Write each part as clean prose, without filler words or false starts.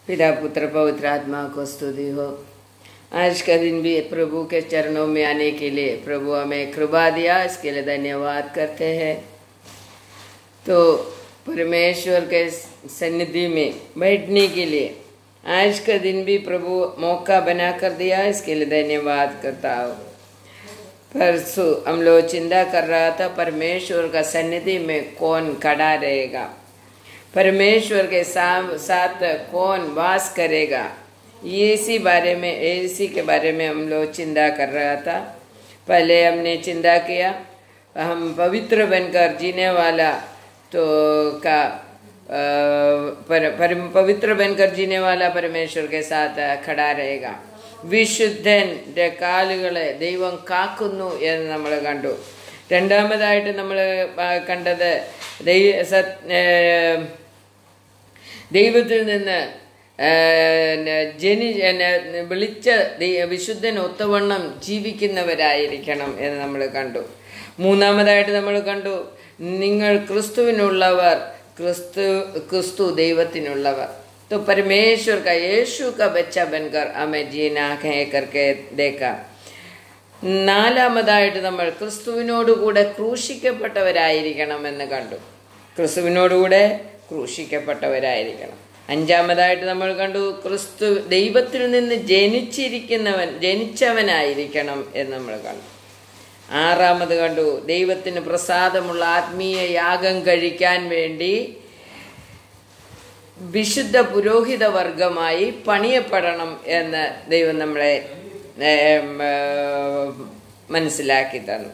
पिता पुत्र पवित्र आत्मा को स्तुति हो। आज का दिन भी प्रभु के चरणों में आने के लिए प्रभु हमें कृपा दिया, इसके लिए धन्यवाद करते हैं। तो परमेश्वर के सन्निधि में बैठने के लिए आज का दिन भी प्रभु मौका बना कर दिया, इसके लिए धन्यवाद करता हूँ। परसों हम लोग चिंता कर रहा था परमेश्वर का सन्निधि में कौन खड़ा रहेगा, परमेश्वर के साथ कौन वास करेगा, इसी के बारे में हम लोग चिंता कर रहा था। पहले हमने चिंता किया हम पवित्र बनकर जीने वाला पवित्र बनकर जीने वाला परमेश्वर के साथ खड़ा रहेगा। വിശുദ്ധന്റെ കാലുകളെ ദൈവം കാക്കുന്നു എന്ന് നമ്മൾ കണ്ടു. രണ്ടാമതായിട്ട് നമ്മൾ കണ്ടത് ദൈവത്തിൽ നിന്ന് വിളിച്ച വിശുദ്ധൻ ഒത്തവണ്ണം ജീവിക്കുന്നവരായിരിക്കണം എന്ന് നമ്മൾ കണ്ടു. മൂന്നാമതായിട്ട് നമ്മൾ കണ്ടു നിങ്ങൾ ക്രിസ്തുവിനുള്ളവർ, ക്രിസ്തു ദൈവത്തിനുള്ളവർ. तो परमेश्वर का यीशु का बच्चा बनकर हमें जीना है करके देखा. നാലാമതായിട്ട് നമ്മൾ ക്രിസ്തുവിനോടുകൂടെ ക്രൂശിക്കപ്പെട്ടവരായിരിക്കണമെന്ന് കണ്ടു. ക്രിസ്തുവിനോടുകൂടെ ക്രൂശിക്കപ്പെട്ടവരായിരിക്കണം. അഞ്ചാമതായിട്ട് നമ്മൾ കണ്ടു ക്രിസ്തു ദൈവത്തിൽ നിന്ന് ജനിച്ചവനായിരിക്കണം എന്ന് നമ്മൾ കണ്ടു. ആറാമത് കണ്ടു ദൈവത്തിന് പ്രസാദമുള്ള ആത്മീയ യാഗം കഴിക്കാൻ വേണ്ടി വിശുദ്ധ പുരോഹിത വർഗമായി പണിയപ്പെടണം എന്ന് ദൈവം നമ്മളെ മനസ്സിലാക്കി തന്നു.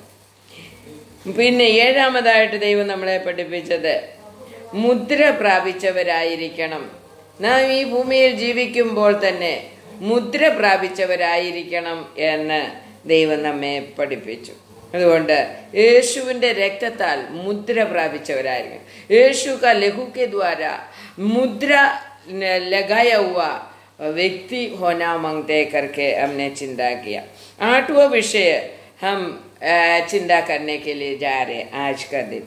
പിന്നെ ഏഴാമതായിട്ട് ദൈവം നമ്മളെ പഠിപ്പിച്ചത് മുദ്ര പ്രാപിച്ചവരായിരിക്കണം. നാം ഈ ഭൂമിയിൽ ജീവിക്കുമ്പോൾ തന്നെ മുദ്ര പ്രാപിച്ചവരായിരിക്കണം എന്ന് ദൈവം നമ്മെ പഠിപ്പിച്ചു. അതുകൊണ്ട് യേശുവിൻ്റെ രക്തത്താൽ മുദ്ര പ്രാപിച്ചവരായിരിക്കും. യേശു का लहू के द्वारा मुद्रा लगाया हुआ व्यक्ति होना मांगते करके हमने चिंता किया. 8वां विषय हम चिंता करने के लिए जा रहे हैं आज का दिन.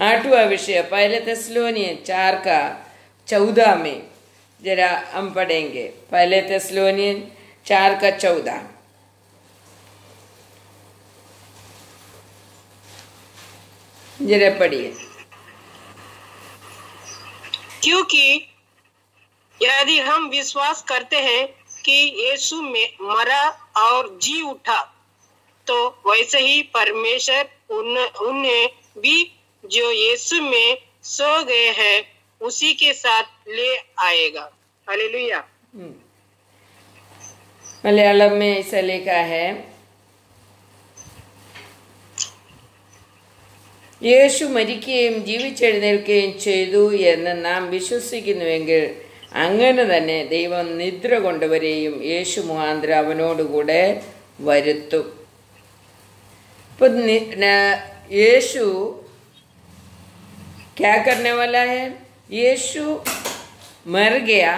8वां विषय पहले थिस्सलुनीय 4:14 में जरा हम पढ़ेंगे. पहले थिस्सलुनीय 4:14 जरा पढ़िए. क्योंकि यदि हम विश्वास करते हैं कि यीशु में मरा और जी उठा, तो वैसे ही परमेश्वर उन्हें भी जो यीशु में सो गए हैं उसी के साथ ले आएगा. हालेलुया. मलयालम में ऐसा लिखा है യേശു മരിക്കുകയും ജീവിച്ചെഴുന്നേൽക്കുകയും ചെയ്തു എന്ന് നാം വിശ്വസിക്കുന്നുവെങ്കിൽ അങ്ങനെ തന്നെ ദൈവം നിദ്ര കൊണ്ടവരെയും യേശു മുഖാന്തരം അവനോടുകൂടെ വരുത്തും. ഇപ്പം യേശു क्या करने वाला है? यीशु मर गया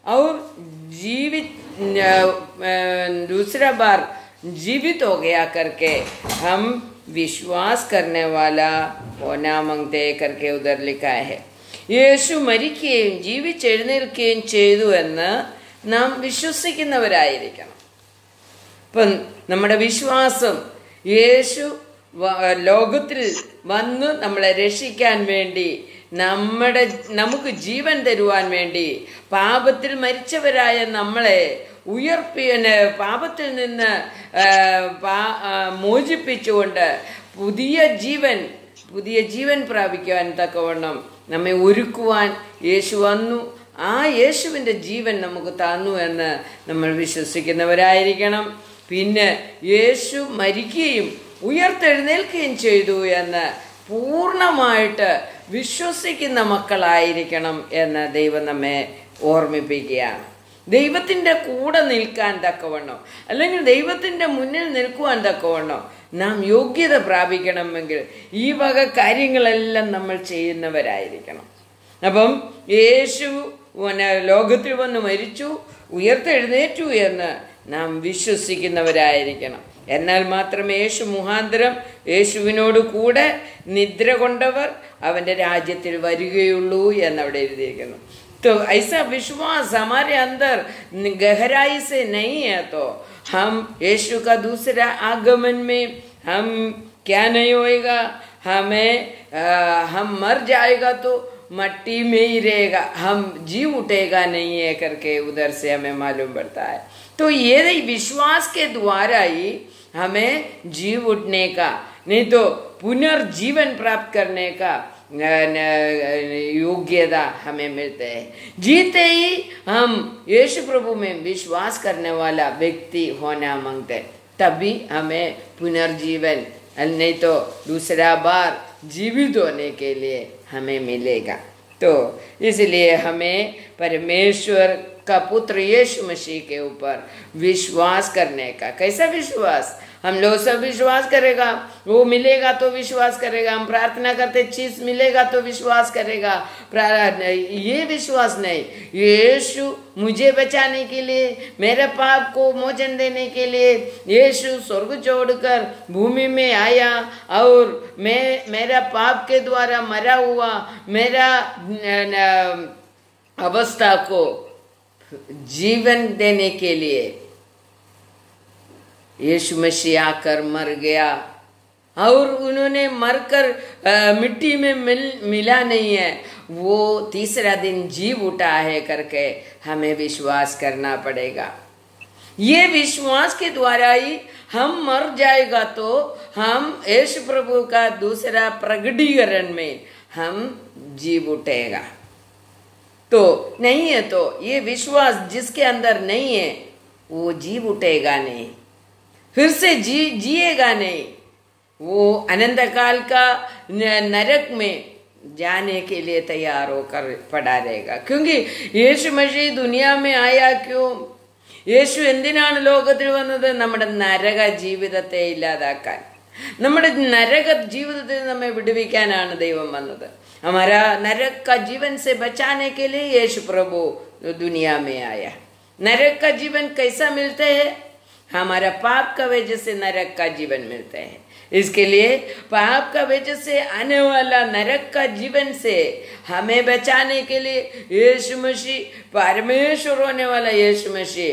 और दूसरा बार जीवित हो गया करके हम विश्वास करने वाला होना मांगते करके उधर लिखा है. യേശു മരിക്കുകയും ജീവിച്ചെഴുന്നേൽക്കുകയും ചെയ്തു എന്ന് നാം വിശ്വസിക്കുന്നവരായിരിക്കണം. ഇപ്പം നമ്മുടെ വിശ്വാസം യേശു ലോകത്തിൽ വന്ന് നമ്മളെ രക്ഷിക്കാൻ വേണ്ടി നമുക്ക് ജീവൻ തരുവാൻ വേണ്ടി പാപത്തിൽ മരിച്ചവരായ നമ്മളെ പാപത്തിൽ നിന്ന് മോചിപ്പിച്ചുകൊണ്ട് പുതിയ ജീവൻ പ്രാപിക്കുവാൻ തക്കവണ്ണം നമ്മെ ഒരുക്കുവാൻ യേശു വന്നു. ആ യേശുവിൻ്റെ ജീവൻ നമുക്ക് തന്നു എന്ന് നമ്മൾ വിശ്വസിക്കുന്നവരായിരിക്കണം. പിന്നെ യേശു മരിക്കുകയും ഉയർത്തെഴുന്നേൽക്കുകയും ചെയ്തു എന്ന് പൂർണ്ണമായിട്ട് വിശ്വസിക്കുന്ന മക്കളായിരിക്കണം എന്ന് ദൈവം നമ്മെ ഓർമ്മിപ്പിക്കുകയാണ്. ദൈവത്തിൻ്റെ കൂടെ നിൽക്കാൻ തക്കവണ്ണം അല്ലെങ്കിൽ ദൈവത്തിൻ്റെ മുന്നിൽ നിൽക്കുവാൻ തക്കവണ്ണം നാം യോഗ്യത പ്രാപിക്കണമെങ്കിൽ ഈ വക കാര്യങ്ങളെല്ലാം നമ്മൾ ചെയ്യുന്നവരായിരിക്കണം. അപ്പം യേശു ലോകത്തിൽ വന്ന് മരിച്ചു ഉയർത്തെഴുന്നേറ്റു എന്ന് നാം വിശ്വസിക്കുന്നവരായിരിക്കണം. എന്നാൽ മാത്രമേ യേശു മുഖാന്തരം യേശുവിനോട് കൂടെ നിദ്ര കൊണ്ടവർ അവൻ്റെ രാജ്യത്തിൽ വരികയുള്ളൂ എന്നവിടെ എഴുതിയിരിക്കുന്നു. तो ऐसा विश्वास हमारे अंदर गहराई से नहीं है तो हम यीशु का दूसरा आगमन में हम क्या नहीं होएगा, हम मर जाएगा तो मट्टी में ही रहेगा, हम जी उठेगा नहीं है करके उधर से हमें मालूम पड़ता है। तो ये विश्वास के द्वारा ही हमें जीव उठने का, नहीं तो पुनर्जीवन प्राप्त करने का योग्यता हमें मिलते हैं। जीते ही हम यीशु प्रभु में विश्वास करने वाला व्यक्ति होना मांगते, तभी हमें पुनर्जीवन, नहीं तो दूसरा बार जीवित होने के लिए हमें मिलेगा। तो इसलिए हमें परमेश्वर का पुत्र यीशु मसीह के ऊपर विश्वास करने का, कैसा विश्वास, हम लोग सब विश्वास करेगा, वो मिलेगा तो विश्वास करेगा, हम प्रार्थना करते चीज मिलेगा तो विश्वास करेगा, ये विश्वास नहीं, यीशु मुझे बचाने के लिए, मेरे पाप को मोचन देने के लिए यीशु स्वर्ग छोड़कर भूमि में आया और मेरा पाप के द्वारा मरा हुआ मेरा अवस्था को जीवन देने के लिए यीशु मसीह आकर मर गया, और उन्होंने मरकर मिट्टी में मिला नहीं है, वो तीसरा दिन जीव उठा है करके हमें विश्वास करना पड़ेगा। ये विश्वास के द्वारा ही हम मर जाएगा तो हम यीशु प्रभु का दूसरा प्रगटीकरण में हम जीव उठेगा। तो नहीं है तो ये विश्वास जिसके अंदर नहीं है वो जीव उठेगा नहीं, फिर से जिएगा नहीं, वो अनंत काल का नरक में जाने के लिए तैयार होकर पड़ा रहेगा। क्योंकि यीशु मसीह दुनिया में आया क्यों? യേശു എന്തിനാണ് ലോകത്തിൽ വന്നത്? നമ്മുടെ നരക ജീവിതത്തെ ഇല്ലാതാക്കാൻ, നമ്മുടെ നരക ജീവിതത്തിൽ നമ്മെ വിടുവിക്കാനാണ് ദൈവം വന്നത്। हमारा नरक का जीवन से बचाने के लिए यीशु प्रभु दुनिया में आया। नरक का जीवन कैसा मिलते है? हमारा पाप का वजह से नरक का जीवन मिलते हैं। इसके लिए पाप का वजह से आने वाला नरक का जीवन से हमें बचाने के लिए यीशु मसीह, परमेश्वर होने वाला यीशु मसीह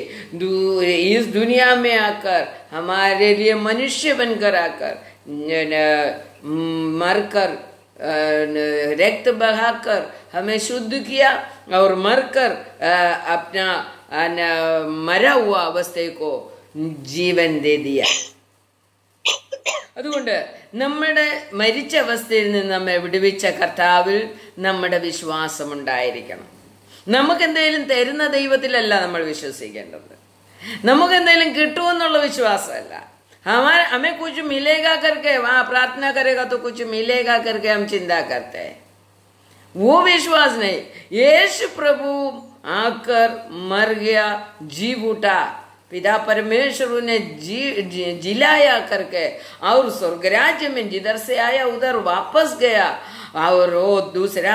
इस दुनिया में आकर हमारे लिए मनुष्य बनकर आकर मरकर रक्त बहाकर हमें शुद्ध किया और मरकर अपना मरा हुआ अवस्था को ജീവൻ ദേ ദിയ। അതുകൊണ്ട് നമ്മുടെ മരിച്ച അവസ്ഥയിൽ നിന്ന് നമ്മെ വിടുവിച്ച കർത്താവിൽ നമ്മുടെ വിശ്വാസം ഉണ്ടായിരിക്കണം। നമുക്കെന്തെങ്കിലും തരുന്ന ദൈവത്തിലല്ല നമ്മൾ വിശ്വസിക്കേണ്ടത്, നമുക്കെന്തെങ്കിലും കിട്ടുമെന്നുള്ള വിശ്വാസമല്ല। हमें कुछ मिलेगा करके वहां प्रार्थना करेगा तो कुछ मिलेगा करके हम चिंता करते हैं, वो विश्वास नहीं। यीशु प्रभु आकर मर गया, जीव उठा, पिता परमेश्वर ने जिलाया करके और स्वर्ग राज्य में जिधर से आया उधर वापस गया, और वो दूसरा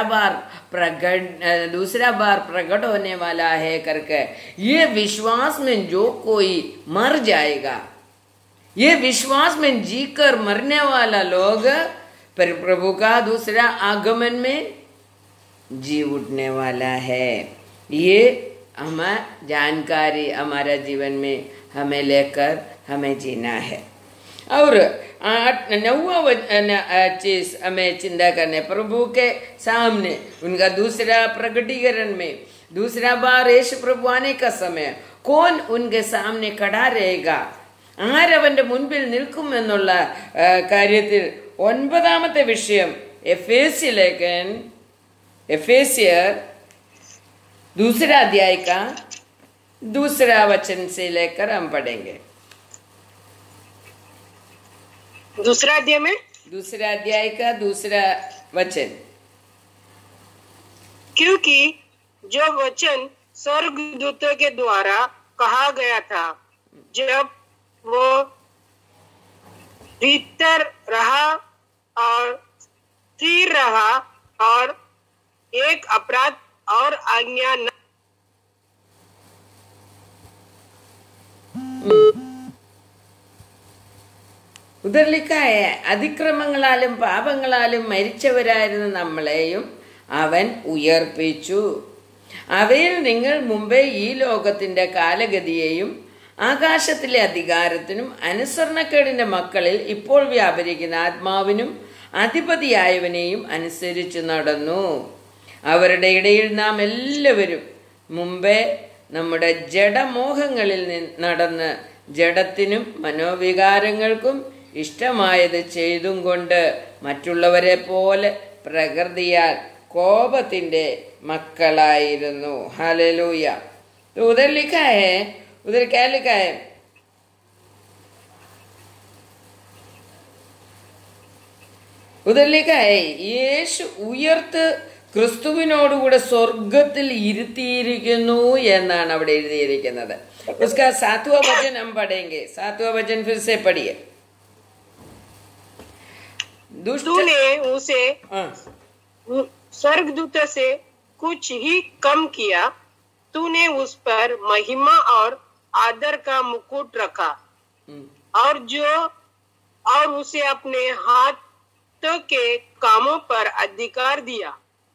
बार प्रकट होने वाला है करके ये विश्वास में जो कोई मर जाएगा, ये विश्वास में जीकर मरने वाला लोग प्रभु का दूसरा आगमन में जी उठने वाला है। ये हमें जानकारी हमारा जीवन में हमें लेकर हमें जीना है। और 9वां चीज हमें चिंता करने, प्रभु के सामने उनका दूसरा प्रकटीकरण में दूसरा बार यीशु प्रभु आने का समय कौन उनके सामने खड़ा रहेगा, ആരവന്റെ മുൻപിൽ നിൽക്കുമെന്നുള്ള കാര്യത്തിൽ 9ാമത്തെ വിഷയം एफेसियर 2 अध्याय का 2 वचन से लेकर हम पढ़ेंगे। 2 अध्याय में 2 अध्याय का 2 वचन, क्योंकि जो वचन स्वर्गदूतों के द्वारा कहा गया था जब वो भीतर रहा और स्थिर रहा और एक अपराध और आज्ञा न उधर लिखा है, അതിക്രമങ്ങളാലും പാപങ്ങളാലും മരിച്ചവരായിരുന്ന നമ്മളെയും അവൻ ഉയർപ്പിച്ചു, അവയിൽ നിങ്ങൾ മുമ്പേ ഈ ലോകത്തിന്റെ കാലഗതിയെയും ആകാശത്തിലെ അധികാരത്തിനും അനുസരണക്കേടിന്റെ മക്കളിൽ ഇപ്പോൾ വ്യാപരിക്കുന്ന ആത്മാവിനും അധിപതിയായവനെയും അനുസരിച്ച് നടന്നു. അവരുടെ ഇടയിൽ നാം എല്ലാവരും മുമ്പേ നമ്മുടെ ജഡമോഹങ്ങളിൽ നടന്ന് ജഡത്തിനും മനോവികാരങ്ങൾക്കും ഇഷ്ടമായത് ചെയ്തും കൊണ്ട് മറ്റുള്ളവരെ പോലെ പ്രകൃതിയാൽ കോപത്തിന്റെ മക്കളായിരുന്നു. हालेलुया। तो उधर लिखा है, उधर क्या लिखा है? उधर लिखा है യേശു ഉയർത്ത് ക്രിസ്തുവിനോടുകൂടെ സ്വർഗത്തിൽ ഇരുത്തിയിരിക്കുന്നു എന്നാണ് അവിടെ എഴുതിയിരിക്കുന്നത്. उसका 7वां वचन हम पढ़ेंगे। 7वां वचन फिर से पढ़िए। तूने उसे स्वर्गदूत से कुछ ही कम किया, तूने उस पर महिमा और आदर का मुकुट रखा और उसे अपने हाथ के कामों पर अधिकार दिया।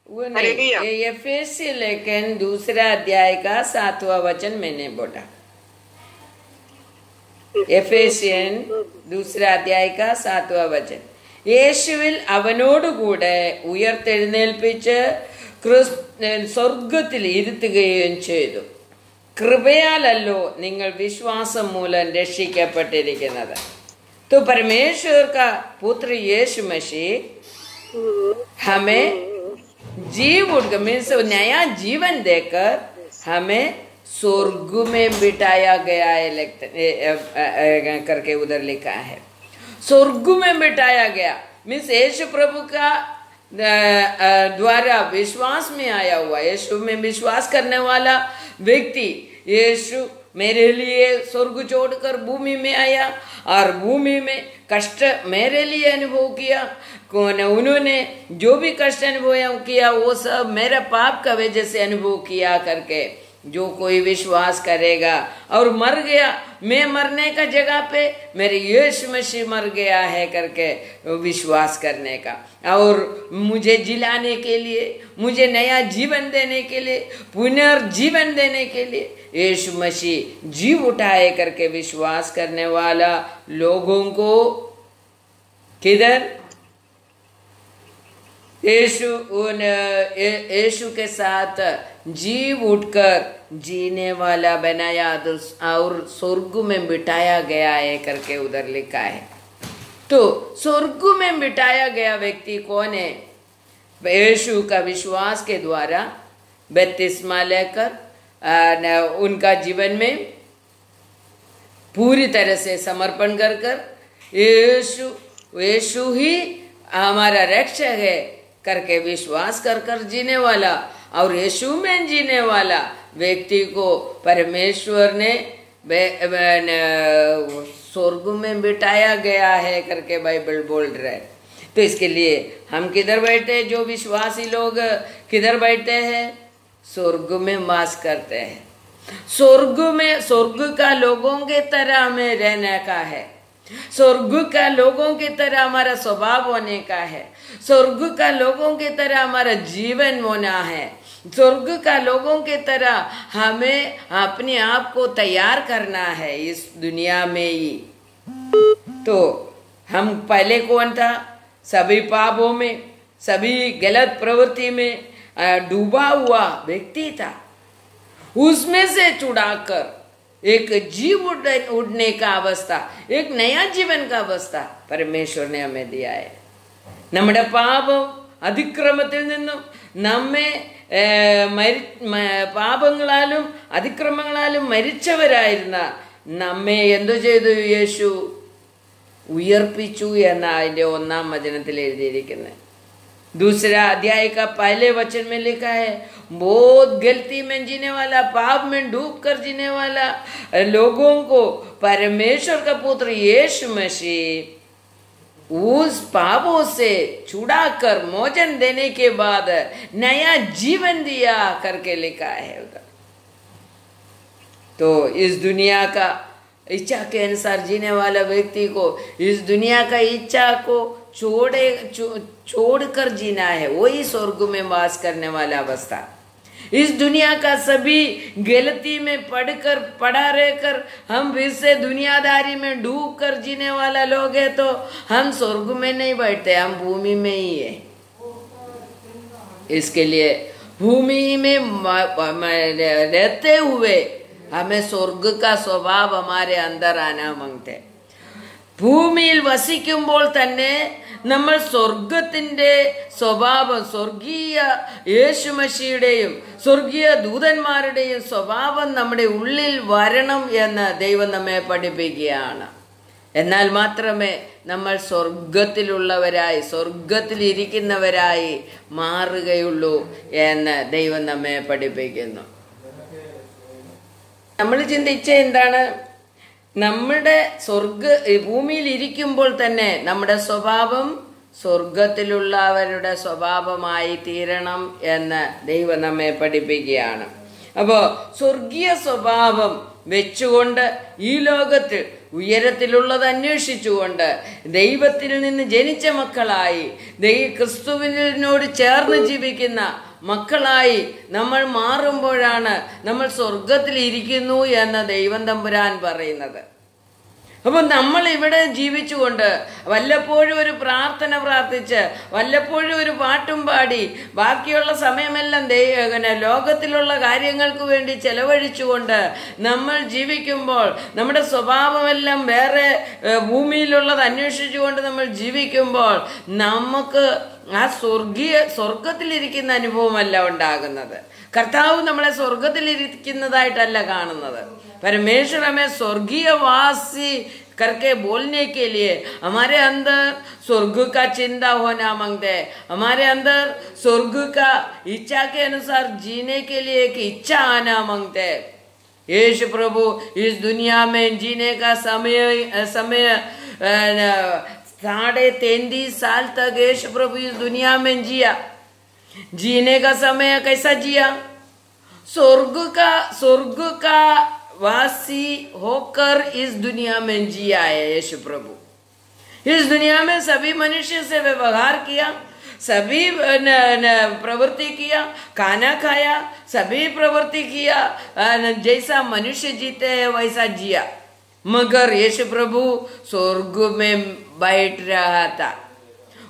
वो नहीं, ये एफेसी लेकिन दूसरा अध्याय का 7वां वचन मैंने बोला। എഫേസ്യൻ दूसरा अध्याय का 7वां वचन। യേശുവിൽ അവനോടുകൂടെ ഉയർത്തെഴുന്നേൽപ്പിച്ച് സ്വർഗത്തിൽ ഇരുത്തുകയും ചെയ്തു. കൃപയാലല്ലോ നിങ്ങൾ വിശ്വാസം മൂലം രക്ഷിക്കപ്പെട്ടിരിക്കുന്നത്. तो परमेश्वर का पुत्र यीशु मसीह हमें जीव उठकर मीन्स नया जीवन देकर हमें स्वर्ग में बिठाया गया है करके उधर लिखा है। स्वर्ग में बिठाया गया मीन्स यीशु प्रभु का द्वारा विश्वास में आया हुआ, यीशु में विश्वास करने वाला व्यक्ति, यीशु मेरे लिए स्वर्ग छोड़कर भूमि में आया और भूमि में कष्ट मेरे लिए अनुभव किया। उन्होंने जो भी कष्ट अनुभव किया वो सब मेरा पाप का वजह से अनुभव किया करके जो कोई विश्वास करेगा और मर गया, मैं मरने का जगह पे मेरे यीशु मसीह मर गया है करके विश्वास करने का और मुझे जिलाने के लिए, मुझे नया जीवन देने के लिए, पुनर्जीवन देने के लिए यीशु मसीह जी उठाए करके विश्वास करने वाला लोगों को किधर यीशु के साथ जीव उठकर जीने वाला बनाया और स्वर्ग में बिठाया गया है करके उधर लिखा है। तो स्वर्ग में बिठाया गया व्यक्ति कौन है? यीशु का विश्वास के द्वारा बपतिस्मा लेकर उनका जीवन में पूरी तरह से समर्पण कर यीशु ही हमारा रक्षक है करके विश्वास कर जीने वाला और यीशु में जीने वाला व्यक्ति को परमेश्वर ने स्वर्ग में बिठाया गया है करके बाइबल बोल रहा है। तो इसके लिए हम किधर बैठे, जो विश्वासी लोग किधर बैठते हैं? स्वर्ग में वास करते हैं। स्वर्ग का लोगों के तरह हमें रहने का है, स्वर्ग का लोगों की तरह हमारा स्वभाव होने का है, स्वर्ग का लोगों की तरह हमारा जीवन होना है, स्वर्ग का लोगों की तरह हमें अपने आप को तैयार करना है इस दुनिया में ही। तो हम पहले कौन था? सभी पापों में, सभी गलत प्रवृत्ति में डूबा हुआ व्यक्ति था। उसमें से छुड़ाकर एक जीव उड़ने का अवस्था, एक नया जीवन का अवस्था परमेश्वर ने हमें दिया है। നമ്മുടെ പാപം അതിക്രമത്തിൽ നിന്നും നമ്മെ പാപങ്ങളാലും അതിക്രമങ്ങളാലും മരിച്ചവരായിരുന്ന നമ്മെ എന്തു ചെയ്തു? യേശു ഉയർപ്പിച്ചു എന്ന അതിന്റെ 1-ാം വചനത്തിൽ എഴുതിയിരിക്കുന്നത്। दूसरा अध्याय का पहले वचन में लिखा है बहुत गलती में जीने वाला, पाप में डूब कर जीने वाला लोगों को परमेश्वर का पुत्र यीशु मसीह उस पापों से छुड़ाकर मोचन देने के बाद नया जीवन दिया करके लिखा है उधर। तो इस दुनिया का इच्छा के अनुसार जीने वाला व्यक्ति को इस दुनिया का इच्छा को छोड़कर जीना है, वही स्वर्ग में वास करने वाला अवस्था। इस दुनिया का सभी गलती में पड़ा रहकर हम फिर से दुनियादारी में डूब कर जीने वाला लोग है तो हम स्वर्ग में नहीं बैठते, हम भूमि में ही है। इसके लिए भूमि में रहते हुए हमें स्वर्ग का स्वभाव हमारे अंदर आना मांगते। ഭൂമിയിൽ വസിക്കുമ്പോൾ തന്നെ നമ്മൾ സ്വർഗത്തിന്റെ സ്വഭാവം, സ്വർഗീയ യേശുമശിയുടെയും സ്വർഗീയ ദൂതന്മാരുടെയും സ്വഭാവം നമ്മുടെ ഉള്ളിൽ വരണം എന്ന് ദൈവം നമ്മെ പഠിപ്പിക്കുകയാണ്. എന്നാൽ മാത്രമേ നമ്മൾ സ്വർഗത്തിലുള്ളവരായി, സ്വർഗത്തിലിരിക്കുന്നവരായി മാറുകയുള്ളൂ എന്ന് ദൈവം നമ്മെ പഠിപ്പിക്കുന്നു. നമ്മൾ ചിന്തിച്ച എന്താണ്? നമ്മുടെ ഭൂമിയിൽ ഇരിക്കുമ്പോൾ തന്നെ നമ്മുടെ സ്വഭാവം സ്വർഗത്തിലുള്ളവരുടെ സ്വഭാവമായി തീരണം എന്ന് ദൈവം നമ്മെ പഠിപ്പിക്കുകയാണ്. അപ്പോ സ്വർഗീയ സ്വഭാവം വെച്ചുകൊണ്ട് ഈ ലോകത്തിൽ ഉയരത്തിലുള്ളത് അന്വേഷിച്ചുകൊണ്ട് ദൈവത്തിൽ നിന്ന് ജനിച്ച മക്കളായി, ക്രിസ്തുവിനോട് ചേർന്ന് ജീവിക്കുന്ന മക്കളായി നമ്മൾ മാറുമ്പോഴാണ് നമ്മൾ സ്വർഗത്തിൽ ഇരിക്കുന്നു എന്ന് ദൈവം തമ്പുരാൻ പറയുന്നത്. അപ്പൊ നമ്മൾ ഇവിടെ ജീവിച്ചുകൊണ്ട് വല്ലപ്പോഴും ഒരു പ്രാർത്ഥന പ്രാർത്ഥിച്ച് വല്ലപ്പോഴും ഒരു പാട്ടും പാടി ബാക്കിയുള്ള സമയമെല്ലാം ലോകത്തിലുള്ള കാര്യങ്ങൾക്ക് വേണ്ടി ചെലവഴിച്ചുകൊണ്ട് നമ്മൾ ജീവിക്കുമ്പോൾ, നമ്മുടെ സ്വഭാവമെല്ലാം വേറെ ഭൂമിയിലുള്ളത് അന്വേഷിച്ചുകൊണ്ട് നമ്മൾ ജീവിക്കുമ്പോൾ നമുക്ക് ആ സ്വർഗത്തിലിരിക്കുന്ന അനുഭവമല്ല ഉണ്ടാകുന്നത്. കർത്താവ് നമ്മളെ സ്വർഗത്തിലിരിക്കുന്നതായിട്ടല്ല കാണുന്നത്. परमेश्वर हमें स्वर्गीय वासी करके बोलने के लिए हमारे अंदर स्वर्ग का चिंता होना मांगते हैं, हमारे अंदर स्वर्ग का इच्छा के अनुसार जीने के लिए एक इच्छा आना मांगते हैं. यीशु प्रभु इस दुनिया में जीने का समय 33.5 साल तक यीशु प्रभु इस दुनिया में जिया. जीने का समय कैसा जिया? स्वर्ग का वासी होकर इस दुनिया में जिया है यीशु प्रभु. इस दुनिया में सभी मनुष्य से व्यवहार किया, सभी प्रवृत्ति किया, खाना खाया, सभी प्रवृत्ति किया, जैसा मनुष्य जीते हैं वैसा जिया. मगर यीशु प्रभु स्वर्ग में बैठ रहा था.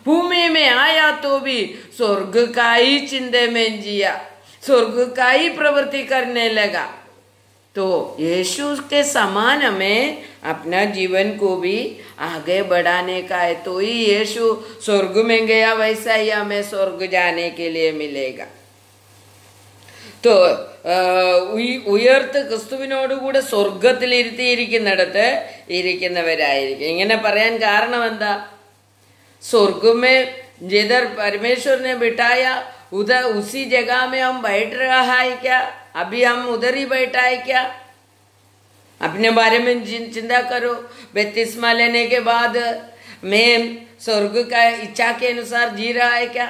भूमि में आया तो भी स्वर्ग का ही चिंता में जिया, स्वर्ग का ही प्रवृत्ति करने लगा. तो यीशु के समान हमें अपना जीवन को भी आगे बढ़ाने का है. तो ही यीशु स्वर्ग में गया, वैसा ही हमें स्वर्ग जाने के लिए मिलेगा. तो ഉയർത്ത് ക്രിസ്തുവിനോടുകൂടെ സ്വർഗത്തിൽ ഇരുത്തിയിരിക്കുന്നിടത്ത് ഇരിക്കുന്നവരായിരിക്കും. ഇങ്ങനെ പറയാൻ കാരണം എന്താ? स्वर्ग में जिधर परमेश्वर ने बिठाया उधर उसी जगह में हम बैठ रहा है क्या? अभी हम उधर ही बैठा है क्या? अपने बारे में चिंता करो. बपतिस्मा लेने के बाद मैं स्वर्ग का इच्छा के अनुसार जी रहा है क्या?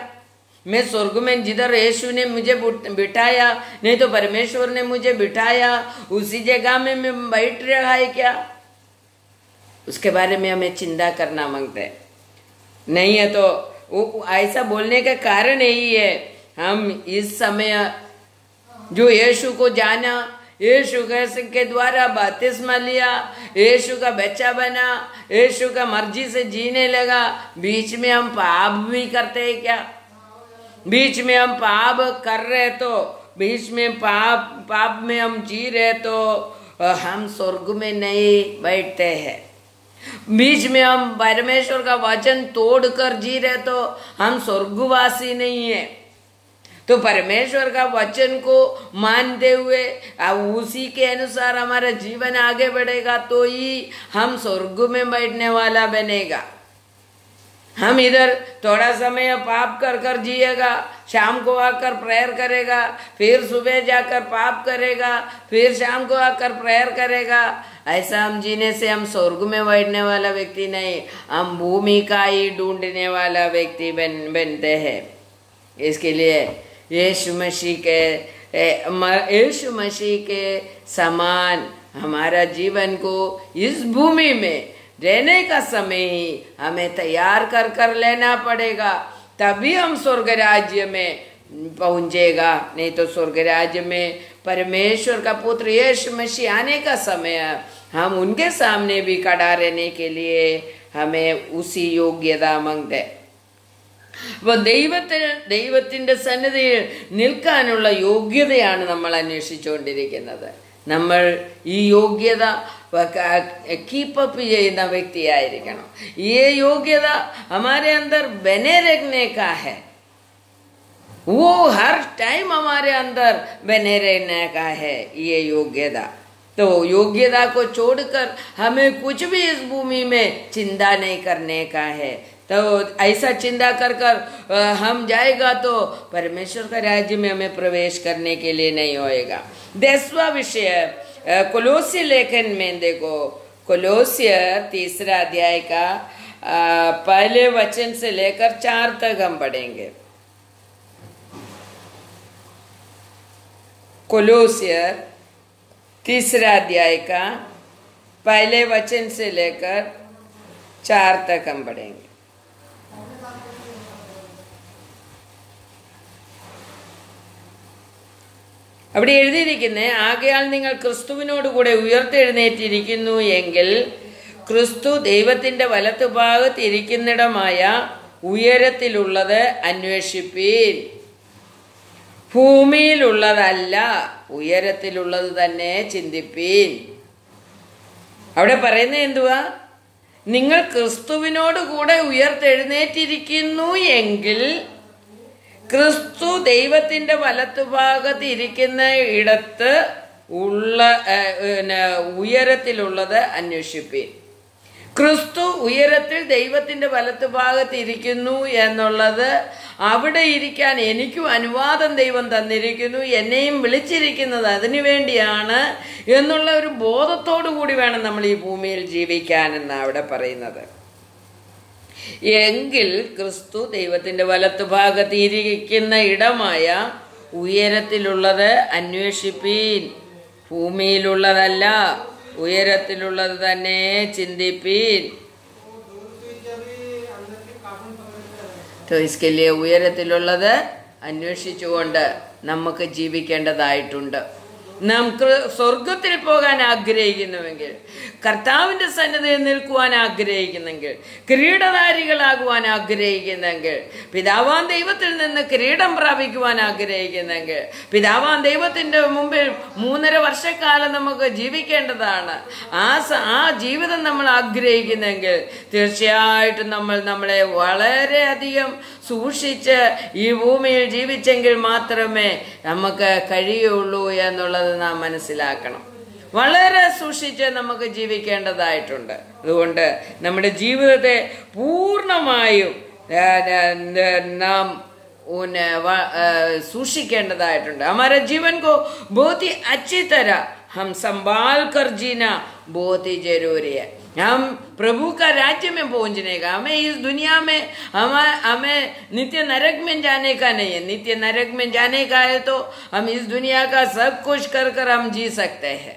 मैं स्वर्ग में जिधर यीशु ने मुझे बिठाया, नहीं तो परमेश्वर ने मुझे बिठाया, उसी जगह में मैं बैठ रहा है क्या? उसके बारे में हमें चिंता करना मांगते हैं. नहीं है तो ऐसा बोलने का कारण यही है, हम इस समय जो यीशु को जाना, यीशु के द्वारा बपतिस्मा लिया, यीशु का बच्चा बना, यीशु का मर्जी से जीने लगा, बीच में हम पाप भी करते हैं क्या? बीच में हम पाप कर रहे तो, बीच में पाप में हम जी रहे तो हम स्वर्ग में नहीं बैठते हैं. बीच में हम परमेश्वर का वचन तोड़कर जी रहे तो हम स्वर्गवासी नहीं है. तो परमेश्वर का वचन को मानते हुए उसी के अनुसार हमारा जीवन आगे बढ़ेगा तो ही हम स्वर्ग में बैठने वाला बनेगा. हम इधर थोड़ा समय पाप कर जिएगा, शाम को आकर प्रेयर करेगा, फिर सुबह जाकर पाप करेगा, फिर शाम को आकर प्रेयर करेगा. ऐसा हम जीने से हम स्वर्ग में बैठने वाला व्यक्ति नहीं, हम भूमि का ही ढूंढने वाला व्यक्ति बनते हैं. इसके लिए यीशु मसीह के समान हमारा जीवन को इस भूमि में रहने का समय ही हमें तैयार कर लेना पड़ेगा. तभी हम स्वर्ग राज्य में पहुंचेगा। नहीं तो स्वर्ग राज्य में परमेश्वर का पुत्र यीशु मसीह आने का समय हम उनके सामने भी खड़ा रहने के लिए हमें उसी योग्यता मांगते। അപ്പോൾ ദൈവത്തിൻ്റെ സന്നിധിയിൽ നിൽക്കാനുള്ള യോഗ്യതയാണ് നമ്മൾ അന്വേഷിച്ചുകൊണ്ടിരിക്കുന്നത്. നമ്മൾ ഈ യോഗ്യത കീപ്പപ്പ് ചെയ്യുന്ന വ്യക്തിയായിരിക്കണം. ये योग्यता हमारे अंदर बने रहने का है, वो हर टाइम हमारे अंदर बने रहने का है ये योग्यता। तो योग्यता को छोड़कर हमें कुछ भी इस भूमि में चिंता नहीं करने का है। तो ऐसा चिंता कर हम जाएगा तो परमेश्वर का राज्य में हमें प्रवेश करने के लिए नहीं होएगा। 10वां विषय कोलोसी लेखन में देखो, कोलोसियर 3 अध्याय का पहले वचन से लेकर 4 तक हम पढ़ेंगे। कोलोसियर 3 अध्याय का पहले वचन से लेकर 4 तक हम पढ़ेंगे। അവിടെ എഴുതിയിരിക്കുന്നത്, ആകയാൽ നിങ്ങൾ ക്രിസ്തുവിനോട് കൂടെ ഉയർത്തെഴുന്നേറ്റിരിക്കുന്നു എങ്കിൽ ക്രിസ്തു ദൈവത്തിന്റെ വലത്തുഭാഗത്ത് ഇരിക്കുന്നിടമായ ഉയരത്തിലുള്ളത് അന്വേഷിപ്പീൻ. ഭൂമിയിലുള്ളതല്ല, ഉയരത്തിലുള്ളത് തന്നെ ചിന്തിപ്പീൻ. അവിടെ പറയുന്നത് എന്തുവാ? നിങ്ങൾ ക്രിസ്തുവിനോട് കൂടെ ഉയർത്തെഴുന്നേറ്റിരിക്കുന്നു എങ്കിൽ ക്രിസ്തു ദൈവത്തിന്റെ വലത്തുഭാഗത്ത് ഇരിക്കുന്ന ഇടത്ത് ഉള്ള ഉയരത്തിലുള്ളത് അന്വേഷിപ്പീൻ. ക്രിസ്തു ഉയരത്തിൽ ദൈവത്തിന്റെ വലത്തുഭാഗത്ത് ഇരിക്കുന്നു എന്നുള്ളത്, അവിടെ ഇരിക്കാൻ എനിക്കും അനുവാദം ദൈവം തന്നിരിക്കുന്നു, എന്നെയും വിളിച്ചിരിക്കുന്നത് അതിനു വേണ്ടിയാണ് എന്നുള്ള ഒരു ബോധത്തോടു കൂടി വേണം നമ്മൾ ഈ ഭൂമിയിൽ ജീവിക്കാനെന്നാണ് അവിടെ പറയുന്നത്. എങ്കിൽ ക്രിസ്തു ദൈവത്തിന്റെ വലത്തുഭാഗത്ത് ഇരിക്കുന്ന ഇടമായ ഉയരത്തിലുള്ളത് അന്വേഷിപ്പീൻ. ഭൂമിയിലുള്ളതല്ല, ഉയരത്തിലുള്ളത് തന്നെ ചിന്തിപ്പീൻ. तो इसके लिए ഉയരത്തിലുള്ളത് അന്വേഷിച്ചുകൊണ്ട് നമുക്ക് ജീവിക്കേണ്ടതായിട്ടുണ്ട്. നാം സ്വർഗത്തിൽ പോകാൻ ആഗ്രഹിക്കുന്നുവെങ്കിൽ, കർത്താവിന്റെ സന്നിധിയിൽ നിൽക്കുവാൻ ആഗ്രഹിക്കുന്നെങ്കിൽ, കിരീടധാരികളാകുവാൻ ആഗ്രഹിക്കുന്നെങ്കിൽ, പിതാവാൻ ദൈവത്തിൽ നിന്ന് കിരീടം പ്രാപിക്കുവാൻ ആഗ്രഹിക്കുന്നെങ്കിൽ, പിതാവാൻ ദൈവത്തിന്റെ മുമ്പിൽ 3.5 വർഷക്കാലം നമുക്ക് ജീവിക്കേണ്ടതാണ്. ആ ജീവിതം നമ്മൾ ആഗ്രഹിക്കുന്നെങ്കിൽ തീർച്ചയായിട്ടും നമ്മളെ വളരെയധികം സൂക്ഷിച്ച് ഈ ഭൂമിയിൽ ജീവിച്ചെങ്കിൽ മാത്രമേ നമുക്ക് കഴിയുള്ളൂ എന്നുള്ളത് നാം മനസ്സിലാക്കണം. വളരെ സൂക്ഷിച്ച് നമുക്ക് ജീവിക്കേണ്ടതായിട്ടുണ്ട്. അതുകൊണ്ട് നമ്മുടെ ജീവിതത്തെ പൂർണ്ണമായും നാം सूशिकेंडदायिटुंड. हमारे जीवन को बहुत ही अच्छी तरह हम संभाल कर जीना बहुत ही जरूरी है. हम प्रभु का राज्य में पहुंचने का, हमें इस दुनिया में हमें नित्य नरक में जाने का नहीं है. नित्य नरक में जाने का है तो हम इस दुनिया का सब कुछ कर हम जी सकते हैं.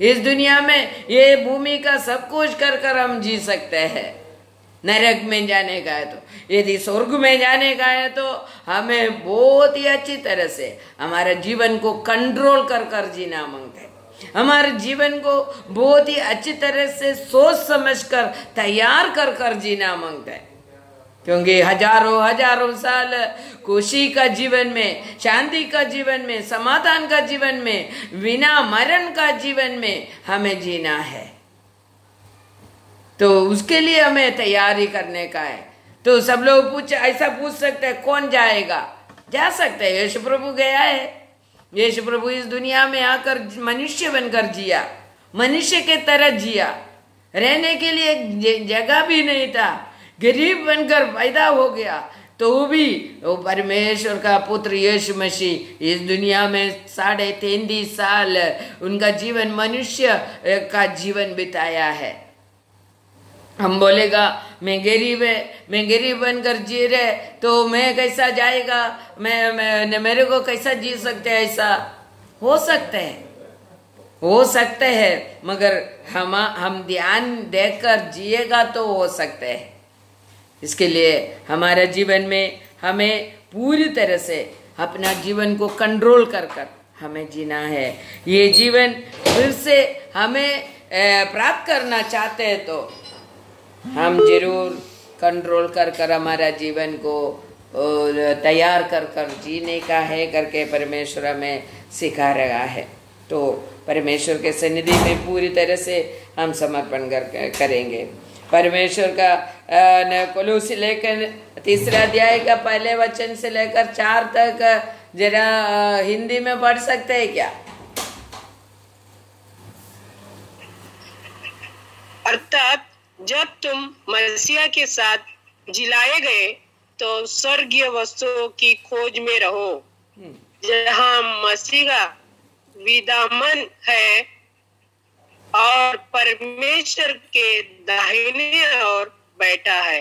इस दुनिया में ये भूमि का सब कुछ कर हम जी सकते हैं. नरक में जाने का है तो, यदि स्वर्ग में जाने का है तो हमें बहुत ही अच्छी तरह से हमारे जीवन को कंट्रोल कर जीना मांगते हैं. हमारे जीवन को बहुत ही अच्छी तरह से सोच समझकर तैयार कर जीना मांगते हैं. क्योंकि हजारों साल खुशी का जीवन में, शांति का जीवन में, समाधान का जीवन में, बिना मरण का जीवन में हमें जीना है. तो उसके लिए हमें तैयारी करने का है. तो सब लोग ऐसा पूछ सकते हैं कौन जाएगा? जा सकते हैं. यीशु प्रभु गया है. यीशु प्रभु इस दुनिया में आकर मनुष्य बनकर जिया, मनुष्य के तरह जिया. रहने के लिए जगह भी नहीं था, गरीब बनकर पैदा हो गया. तो भी वो परमेश्वर का पुत्र यीशु मसीह इस दुनिया में 33.5 साल उनका जीवन मनुष्य का जीवन बिताया है. हम बोलेगा मैं गरीब बनकर जी रहे तो मैं कैसा जाएगा, मैं मेरे को कैसा जी सकते हैं? ऐसा हो सकते हैं मगर हम ध्यान देकर जिएगा तो हो सकते हैं. इसके लिए हमारे जीवन में हमें पूरी तरह से अपना जीवन को कंट्रोल कर कर हमें जीना है। ये जीवन फिर से हमें प्राप्त करना चाहते हैं तो हम जरूर कंट्रोल कर कर हमारा जीवन को तैयार कर कर जीने का है करके परमेश्वर हमें सिखा रहा है। तो परमेश्वर के सन्निधि में पूरी तरह से हम समर्पण करेंगे। परमेश्वर का कोलोसी लेकर 3 अध्याय का पहले वचन से लेकर 4 तक जरा हिंदी में पढ़ सकते हैं क्या? अर्थात जब तुम मसीहा के साथ जिलाए गए तो स्वर्गीय वस्तुओं की खोज में रहो, जहाँ मसीहा विद्यमान है और परमेश्वर के दाहिने ओर बैठा है।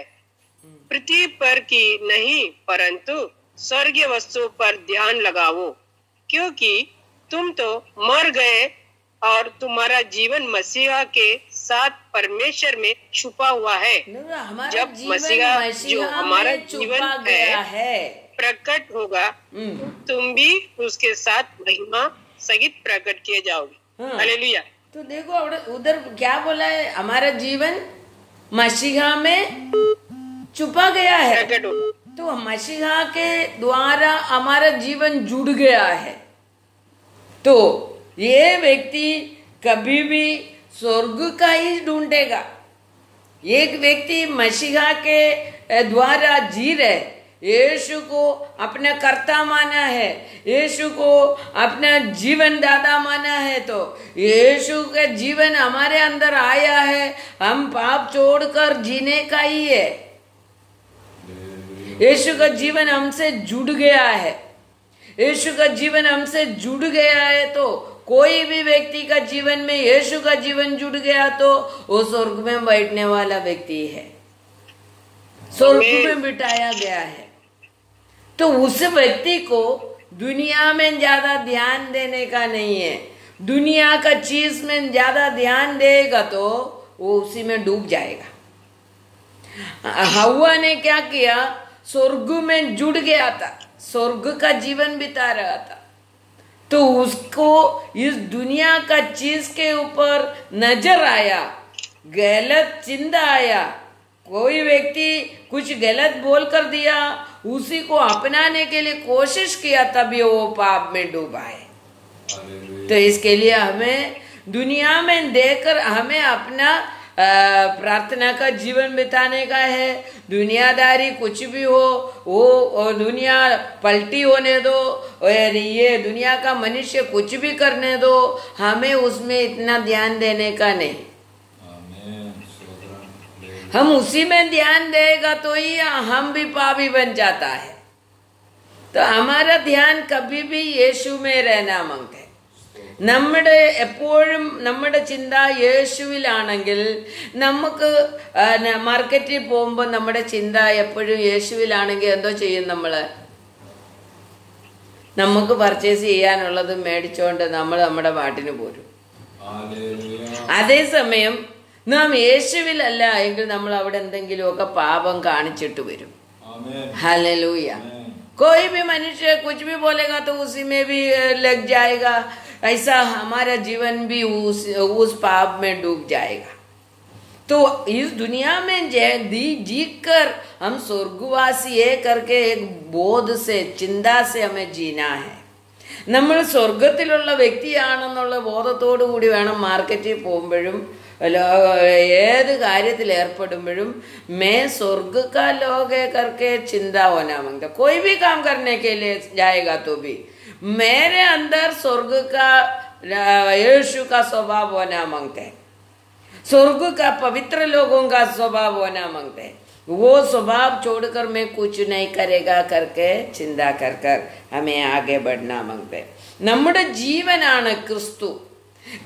पृथ्वी पर की नहीं परंतु स्वर्गीय वस्तु पर ध्यान लगाओ, क्योंकि तुम तो मर गए और तुम्हारा जीवन मसीहा के साथ परमेश्वर में छुपा हुआ है। जब मसीहा जो हमारा जीवन है प्रकट होगा, तुम भी उसके साथ महिमा सहित प्रकट किए जाओगे। हालेलुया। तो देखो उधर क्या बोला है, हमारा जीवन मसीहा में छुपा गया है, प्रकट होगा। तो मसीहा के द्वारा हमारा जीवन जुड़ गया है। तो ये व्यक्ति कभी भी स्वर्ग का ही ढूंढेगा। एक व्यक्ति मसीहा के द्वारा जी रहे, यीशु को अपना कर्ता माना है, यीशु को अपना जीवन दाता माना है, तो यीशु का जीवन हमारे अंदर आया है, हम पाप छोड़कर जीने का ही है। यीशु का जीवन हमसे जुड़ गया है, यीशु का जीवन हमसे जुड़ गया है। तो कोई भी व्यक्ति का जीवन में यीशु का जीवन जुड़ गया तो वो स्वर्ग में बैठने वाला व्यक्ति है, स्वर्ग में बिठाया गया है। तो उस व्यक्ति को दुनिया में ज्यादा ध्यान देने का नहीं है। दुनिया का चीज में ज्यादा ध्यान देगा तो वो उसी में डूब जाएगा। हव्वा ने क्या किया, स्वर्ग में जुड़ गया था, स्वर्ग का जीवन बिता रहा था, तो उसको इस दुनिया का चीज के ऊपर नजर आया, गलत चिंता आया, कोई व्यक्ति कुछ गलत बोल कर दिया, उसी को अपनाने के लिए कोशिश किया, तभी वो पाप में डूबा है। तो इसके लिए हमें दुनिया में देखकर हमें अपना प्रार्थना का जीवन बिताने का है। दुनियादारी कुछ भी हो वो दुनिया पलटी होने दो, और ये दुनिया का मनुष्य कुछ भी करने दो, हमें उसमें इतना ध्यान देने का नहीं। हम उसी में ध्यान देगा तो ही हम भी पापी बन जाता है। तो हमारा ध्यान कभी भी यीशु में रहना मांगते। നമ്മുടെ എപ്പോഴും നമ്മുടെ ചിന്ത യേശുവിലാണെങ്കിൽ നമുക്ക് മാർക്കറ്റിൽ പോകുമ്പോൾ നമ്മുടെ ചിന്ത എപ്പോഴും യേശുവിലാണെങ്കിൽ എന്തോ ചെയ്യും, നമുക്ക് പർച്ചേസ് ചെയ്യാനുള്ളത് മേടിച്ചോണ്ട് നമ്മൾ നമ്മുടെ പാട്ടിന് പോരും. അതേസമയം നാം യേശുവിലല്ല എങ്കിൽ നമ്മൾ അവിടെ എന്തെങ്കിലുമൊക്കെ പാപം കാണിച്ചിട്ട് വരും. हालेलुया। कोई भी मनुष्य कुछ भी बोलेगा तो उसी में भी लग जाएगा, ऐसा हमारा जीवन भी उस पाप में डूब जाएगा। तो इस दुनिया में जी कर हम स्वर्गवासी है करके एक बोध से चिंता से हमें जीना है। നമ്മൾ സ്വർഗത്തിലുള്ള വ്യക്തിയാണെന്നുള്ള ബോധത്തോടു കൂടി വേണം മാർക്കറ്റിൽ പോകുമ്പോഴും ഏത് കാര്യത്തിൽ ഏർപ്പെടുമ്പോഴും मैं स्वर्ग का लोग है करके चिंता होना मांगता। कोई भी काम करने के लिए जाएगा तो भी मेरे अंदर स्वर्ग का यीशु का स्वभाव होना मांगते हैं, स्वर्ग का पवित्र लोगों का स्वभाव होना मांगते हैं। वो स्वभाव छोड़कर मैं कुछ नहीं करेगा करके चिंता कर कर हमें आगे बढ़ना मांगते हैं। നമ്മുടെ ജീവനാണ് ക്രിസ്തു,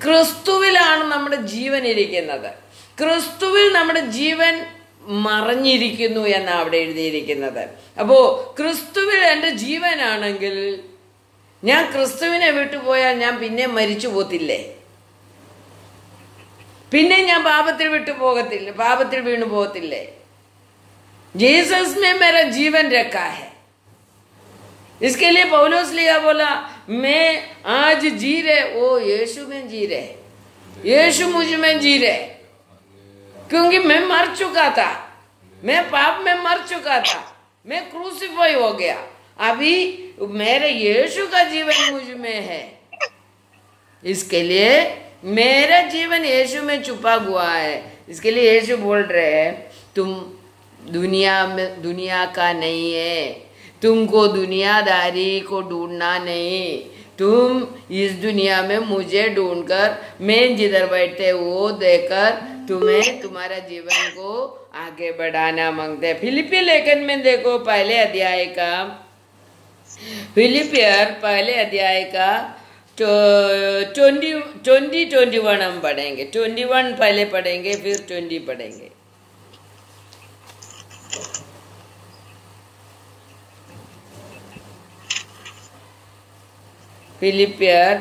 ക്രിസ്തുവിലാണ് നമ്മുടെ ജീവൻ ഇരിക്കുന്നത്, ക്രിസ്തുവിൽ നമ്മുടെ ജീവൻ മറഞ്ഞിരിക്കുന്നു എന്നാണ് അവിടെ എഴുതിയിരിക്കുന്നത്. അപ്പോ ക്രിസ്തുവിൽ എൻ്റെ ജീവനാണെങ്കിൽ ഞാൻ ക്രിസ്തുവിനെ വിട്ടുപോയാൽ ഞാൻ പിന്നെ മരിച്ചു പോത്തില്ലേ, പിന്നെ ഞാൻ പാപത്തിൽ വിട്ടു പോകത്തില്ല, പാപത്തിൽ വീണു പോകത്തില്ലേ. जीसस में मेरा जीवन रखा है, इसके लिए पौलुस लिया बोला, मैं आज जी रहे, वो यीशु में जी रहे, यीशु मुझ में जी रहे, क्योंकि मैं मर चुका था, मैं पाप में मर चुका था, मैं क्रूसिफाई हो गया, अभी मेरे यीशु का जीवन मुझ में है। इसके लिए मेरा जीवन यीशु में छुपा हुआ है। इसके लिए यीशु बोल रहे हैं, तुम दुनिया का नहीं है, तुमको दुनियादारी को ढूंढना नहीं, तुम इस दुनिया में मुझे ढूंढकर, मैं जिधर बैठे वो देकर तुम्हें तुम्हारा जीवन को आगे बढ़ाना मांगते हैं। फिलिपी लेखन में देखो, पहले अध्याय का, फिलिपियर पहले अध्याय का 21 हम पढ़ेंगे। 21 पहले पढ़ेंगे, फिर 20 पढ़ेंगे। फिलिपियर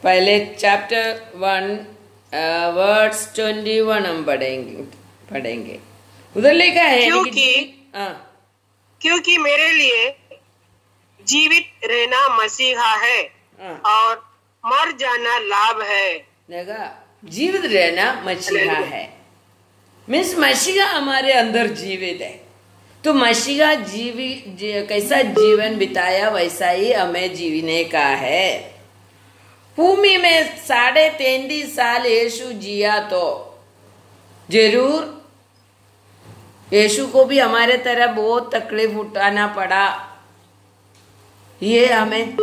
पहले चैप्टर 1 वर्ड्स 21 हम पढ़ेंगे। उधर लिखा है क्योंकि मेरे लिए जीवित रहना मसीहा है और मर जाना लाभ है। देखा, जीवित रहना मसीहा है, मीन्स मसीहा हमारे अंदर जीवित है। तो मसीहा कैसा जीवन बिताया वैसा ही हमें जीने का है। भूमि में 33.5 साल यीशु जिया, तो जरूर यीशु को भी हमारे तरह बहुत तकलीफ उठाना पड़ा, ये हमें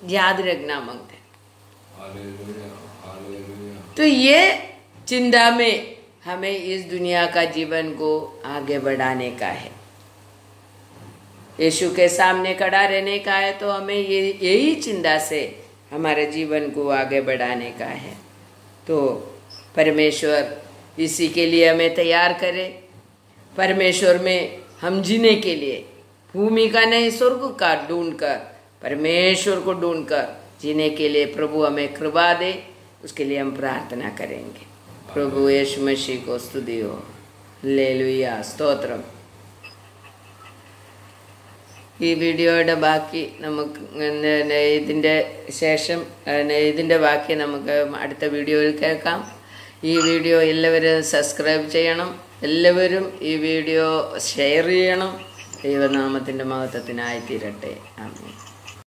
याद रखना मांगते हैं। तो ये चिंता में हमें इस दुनिया का जीवन को आगे बढ़ाने का है, यीशु के सामने खड़ा रहने का है। तो हमें यही चिंता से हमारे जीवन को आगे बढ़ाने का है। तो परमेश्वर इसी के लिए हमें तैयार करे। परमेश्वर में हम जीने के लिए भूमि का नहीं, स्वर्ग का ढूंढकर, परमेश्वर को ढूंढकर जीने के लिए प्रभु हमें कृपा दे, उसके लिए हम प्रार्थना करेंगे। प्रभु यीशु मसीह को स्तुति हो, हालेलुया, स्तोत्रम। ഈ വീഡിയോയുടെ ബാക്കി നമുക്ക് ഇതിൻ്റെ ശേഷം ഇതിൻ്റെ ബാക്കി നമുക്ക് അടുത്ത വീഡിയോയിൽ കേൾക്കാം. ഈ വീഡിയോ എല്ലാവരും സബ്സ്ക്രൈബ് ചെയ്യണം, എല്ലാവരും ഈ വീഡിയോ ഷെയർ ചെയ്യണം. ദൈവനാമത്തിൻ്റെ മഹത്വത്തിനായി തീരട്ടെ. ആമേൻ.